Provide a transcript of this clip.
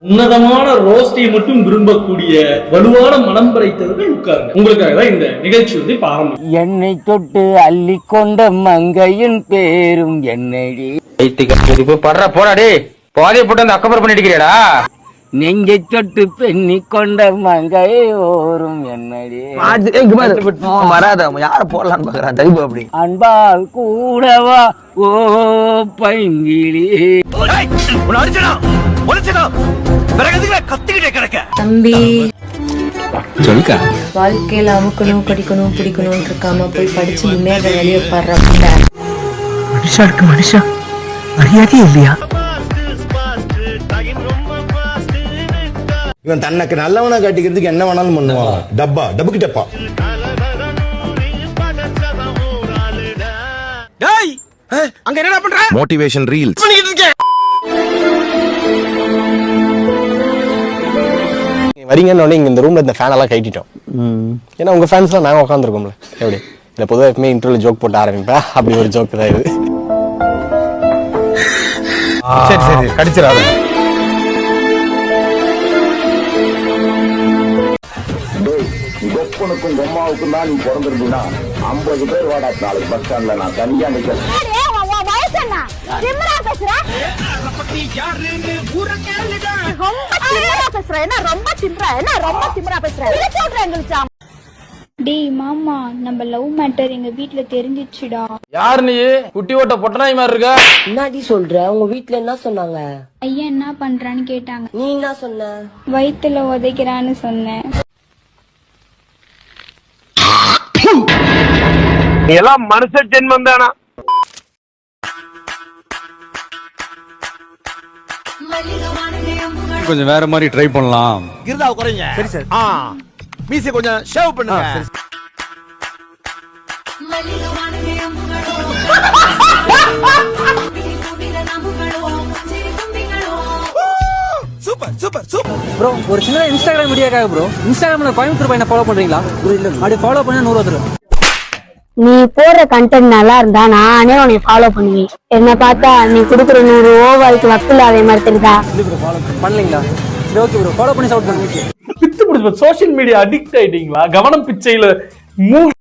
உன்னதமான ரோஸ்டை மட்டும் விரும்பக்கூடிய வலுவான மனம் படைத்தவர்கள் உட்காருங்க. உங்களுக்காக தான் இந்த நிகழ்ச்சி வந்து இப்ப ஆரம்பிக்கும். என்னை தொட்டு அள்ளி கொண்ட மங்கையின் பேரும் என்னடி படுற போடாடே போதைய போட்டு அந்த அக்கபர் பண்ணிட்டு நெஞ்சை தொட்டு பெண்ணி கொண்ட மங்கை ஓரும் என்னடி வராத யார போடலாம் பாக்குறான் தைபு அப்படி அன்பால் கூடவா ஓ பைங்கிளி தம்பி சொல்லுக்கா வாழ்க்கையில அமுக்கணும் படிக்கணும் பிடிக்கணும் இருக்காம போய் படிச்சு முன்னேற வெளியே பாடுற மனுஷா இருக்கு மனுஷா மரியாதையே இல்லையா இவன் தனக்கு நல்லவனை காட்டிக்கிறதுக்கு என்ன வேணாலும் பண்ணுவான். டப்புக்கு டப்பா அங்க என்ன பண்ற மோட்டிவேஷன் ரீல்ஸ் வரீங்கன்னு இங்க இந்த ரூம்ல இந்த ஃபேன் எல்லாம் கட்டிட்டோம். ஏன்னா உங்க ஃபேன்ஸ் எல்லாம் நாங்க உட்காந்துருக்கோம்ல எப்படி இல்ல பொதுவாக எப்பவுமே இன்டர்வியூல ஜோக் போட்டு ஆரம்பிப்பேன். அப்படி ஒரு ஜோக் தான் இது. சரி சரி கடிச்சிடாத. கொப்பனுக்கும் பொம்மாவுக்கும் தான் நீ பிறந்திருந்தீங்கன்னா 50 பேர் வாடா நாளைக்கு பஸ் ஸ்டாண்ட்ல நான் தனியா நிக்கிறேன். டேய் மாமா நம்ம லவ் மேட்டர் எங்க வீட்ல தெரிஞ்சிச்சுடா. யாரு நீ குட்டி ஓட்ட பொட்டனாய் மாதிரி இருக்க? என்னடி சொல்ற உங்க வீட்டுல என்ன சொன்னாங்க? ஐயா என்ன பண்றான்னு கேட்டாங்க. நீ என்ன சொன்ன? வயித்துல உதைக்கிறான்னு சொன்னேன். எல்லாம் மனுஷ ஜென்மம் தானா? கொஞ்சம் வேற மாதிரி ட்ரை பண்ணலாம். கிருதா குறைங்க. சரி சார். மீசை கொஞ்சம் ஷேவ் பண்ணுங்க. சூப்பர் சூப்பர் சூப்பர் ப்ரோ ஒரு சின்ன இன்ஸ்டாகிராம் வீடியோக்காக ப்ரோ இன்ஸ்டாகிராம்ல கோயம்புத்தூர் பையனை ஃபாலோ பண்றீங்களா? அப்படி ஃபாலோ பண்ணா 100 ரூபா. நீ போடுற கண்டென்ட் நல்லா இருந்தா நானே உன்னை ஃபாலோ பண்ணுவேன். என்ன பார்த்தா நீ குடுக்குற 100 ஓவருக்கு வக்கில் அதே மாதிரி தெரியுதா? ஃபாலோ பண்ணலீங்களா? சரி ஓகே ப்ரோ ஃபாலோ பண்ணி சவுட் பண்ணுங்க. பித்து பிடிச்ச சோசியல் மீடியா அடிக்ட் ஆயிட்டீங்களா? கவனம் பிச்சையில